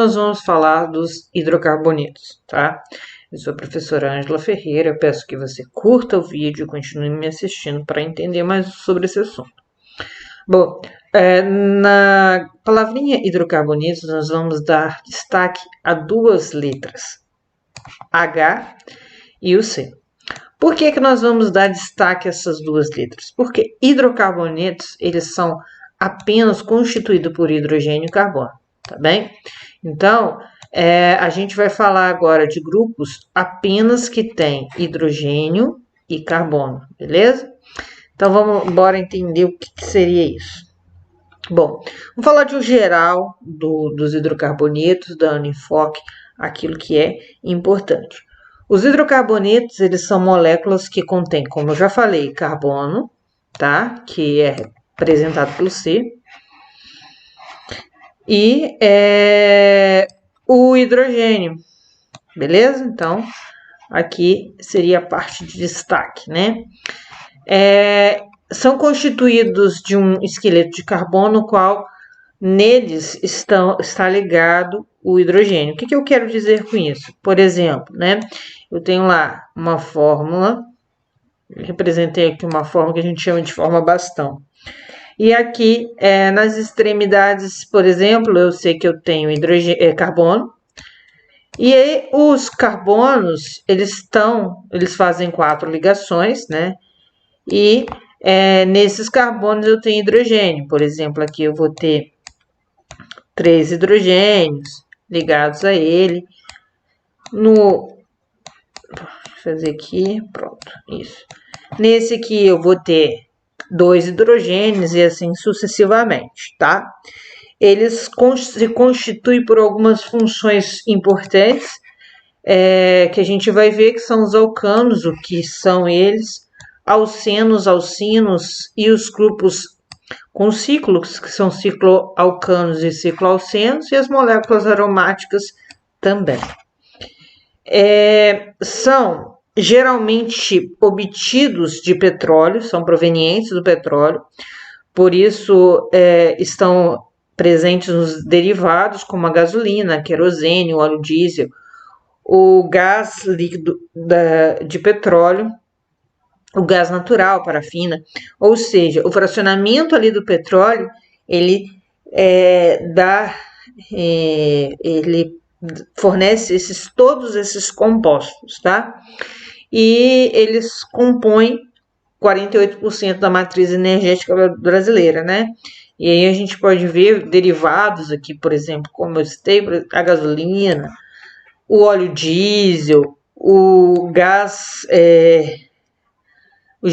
Nós vamos falar dos hidrocarbonetos, tá? Eu sou a professora Ângela Ferreira, eu peço que você curta o vídeo e continue me assistindo para entender mais sobre esse assunto. Bom, na palavrinha hidrocarbonetos nós vamos dar destaque a duas letras, H e o C. Por que nós vamos dar destaque a essas duas letras? Porque hidrocarbonetos, eles são apenas constituídos por hidrogênio e carbono, tá bem? Então, a gente vai falar agora de grupos apenas que tem hidrogênio e carbono, beleza? Então, bora entender o que seria isso. Bom, vamos falar de um geral dos hidrocarbonetos, dando enfoque àquilo que é importante. Os hidrocarbonetos, eles são moléculas que contêm, como eu já falei, carbono, tá? Que é representado pelo C. E o hidrogênio, beleza? Então, aqui seria a parte de destaque, né? São constituídos de um esqueleto de carbono, no qual neles está ligado o hidrogênio. O que eu quero dizer com isso? Por exemplo, né? Eu tenho lá uma fórmula, representei aqui uma fórmula que a gente chama de forma bastão. E aqui, nas extremidades, por exemplo, eu sei que eu tenho carbono. E aí, os carbonos, eles fazem 4 ligações, né? E nesses carbonos eu tenho hidrogênio. Por exemplo, aqui eu vou ter 3 hidrogênios ligados a ele. Vou fazer aqui, pronto, isso. Nesse aqui eu vou ter 2 hidrogênios e assim sucessivamente, tá? Eles se constituem por algumas funções importantes, que a gente vai ver que são os alcanos, o que são eles, alcenos, alcinos e os grupos com ciclos, que são cicloalcanos e cicloalcenos, e as moléculas aromáticas também. São geralmente obtidos de petróleo, são provenientes do petróleo, por isso estão presentes nos derivados, como a gasolina, a querosene, o óleo diesel, o gás líquido de petróleo, o gás natural, parafina, ou seja, o fracionamento ali do petróleo, ele fornece todos esses compostos, tá? E eles compõem 48% da matriz energética brasileira, né? E aí a gente pode ver derivados aqui, por exemplo, como eu citei, a gasolina, o óleo diesel, o gás, o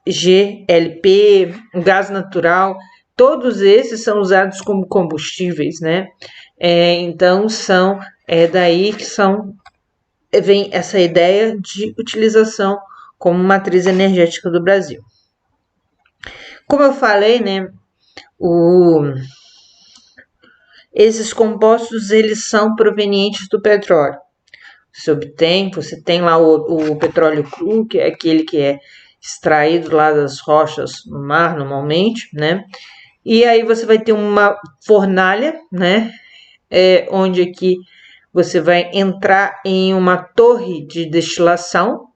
GLP, o gás natural, todos esses são usados como combustíveis, né? Então, são daí que vem essa ideia de utilização como matriz energética do Brasil. Como eu falei, né, esses compostos, eles são provenientes do petróleo. Você tem lá o petróleo cru, que é aquele que é extraído lá das rochas no mar, normalmente, né? E aí você vai ter uma fornalha, né? Onde aqui você vai entrar em uma torre de destilação.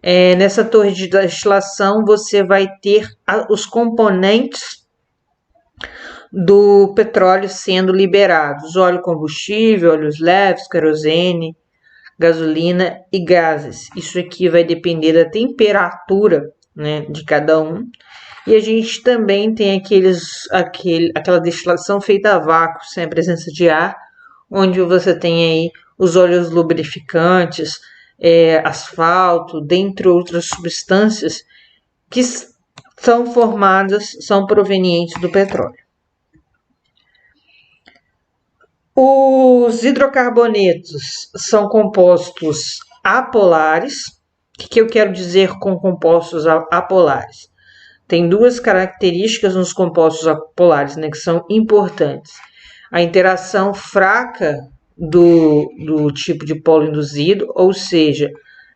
Nessa torre de destilação você vai ter os componentes do petróleo sendo liberados: óleo combustível, óleos leves, querosene, gasolina e gases. Isso aqui vai depender da temperatura, né, de cada um. E a gente também tem aquela destilação feita a vácuo, sem a presença de ar, onde você tem aí os óleos lubrificantes, asfalto, dentre outras substâncias que são provenientes do petróleo. Os hidrocarbonetos são compostos apolares. O que eu quero dizer com compostos apolares? Tem duas características nos compostos apolares, né, que são importantes. A interação fraca do tipo de polo induzido, ou seja,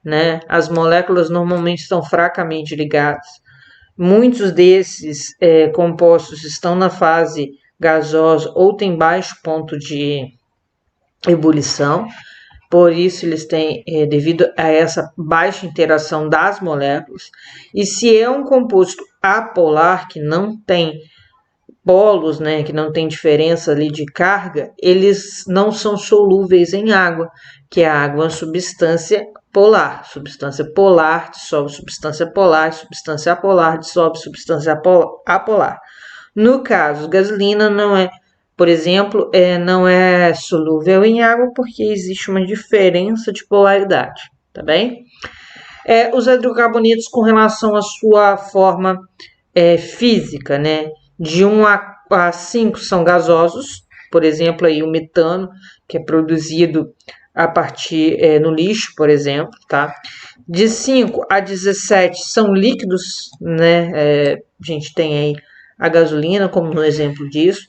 né, as moléculas normalmente estão fracamente ligadas. Muitos desses compostos estão na fase gasosa ou tem baixo ponto de ebulição. Por isso, eles têm, devido a essa baixa interação das moléculas. E se é um composto apolar, que não tem polos, né, que não tem diferença ali de carga, eles não são solúveis em água, que a água é uma substância polar. Substância polar dissolve substância polar, substância apolar dissolve substância apolar. No caso, gasolina não é, por exemplo, não é solúvel em água porque existe uma diferença de polaridade, tá bem? Os hidrocarbonetos com relação à sua forma física, né? De 1 a 5 são gasosos, por exemplo, aí o metano, que é produzido a partir no lixo, por exemplo, tá? De 5 a 17 são líquidos, né? A gente tem aí a gasolina como um exemplo disso.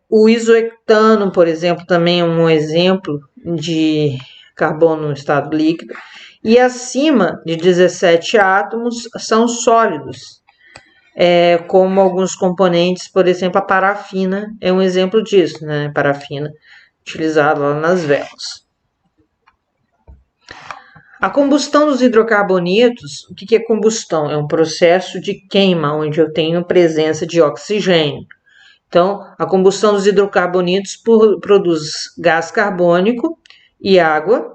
O isooctano, por exemplo, também é um exemplo de carbono no estado líquido. E acima de 17 átomos são sólidos, como alguns componentes, por exemplo, a parafina é um exemplo disso, né? Parafina utilizada lá nas velas. A combustão dos hidrocarbonetos, o que é combustão? É um processo de queima, onde eu tenho presença de oxigênio. Então, a combustão dos hidrocarbonetos produz gás carbônico e água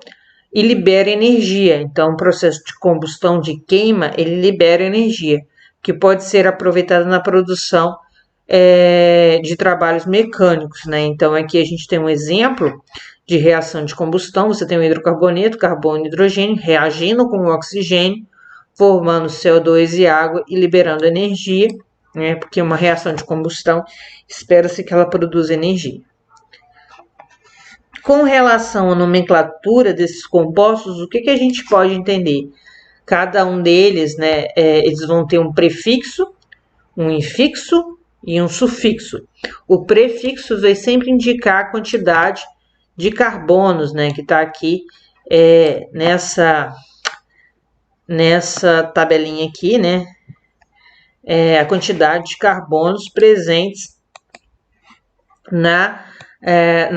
e libera energia. Então, o processo de combustão de queima, ele libera energia, que pode ser aproveitada na produção de trabalhos mecânicos, né? Então, aqui a gente tem um exemplo de reação de combustão. Você tem o hidrocarboneto, carbono e hidrogênio reagindo com o oxigênio, formando CO2 e água e liberando energia, né? Porque uma reação de combustão, espera-se que ela produza energia. Com relação à nomenclatura desses compostos, o que a gente pode entender? Cada um deles, né, eles vão ter um prefixo, um infixo e um sufixo. O prefixo vai sempre indicar a quantidade de carbonos, né, que está aqui nessa tabelinha aqui, né, a quantidade de carbonos presentes na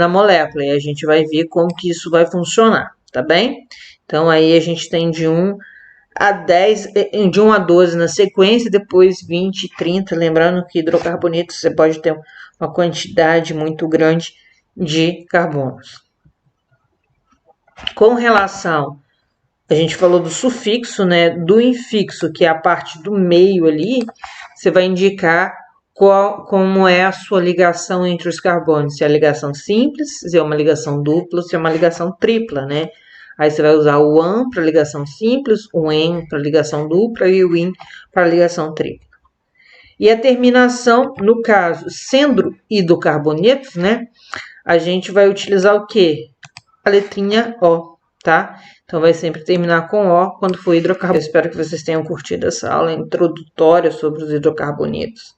molécula, e a gente vai ver como que isso vai funcionar, tá bem? Então, aí a gente tem de 1 a 10, de 1 a 12 na sequência, depois 20, 30, lembrando que hidrocarboneto você pode ter uma quantidade muito grande de carbonos. Com relação, a gente falou do sufixo, né, do infixo, que é a parte do meio ali, você vai indicar como é a sua ligação entre os carbonos, se é a ligação simples, se é uma ligação dupla, se é uma ligação tripla, né? Aí você vai usar o AN para ligação simples, o EN para ligação dupla e o IN para ligação tripla. E a terminação, no caso, sendo hidrocarbonetos, né? A gente vai utilizar o quê? A letrinha O, tá? Então, vai sempre terminar com O quando for hidrocarboneto. Eu espero que vocês tenham curtido essa aula introdutória sobre os hidrocarbonetos.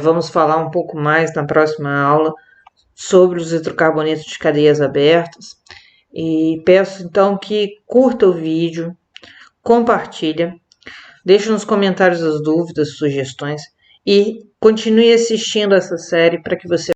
Vamos falar um pouco mais na próxima aula sobre os hidrocarbonetos de cadeias abertas. E peço então que curta o vídeo, compartilha, deixe nos comentários as dúvidas, sugestões e continue assistindo essa série para que você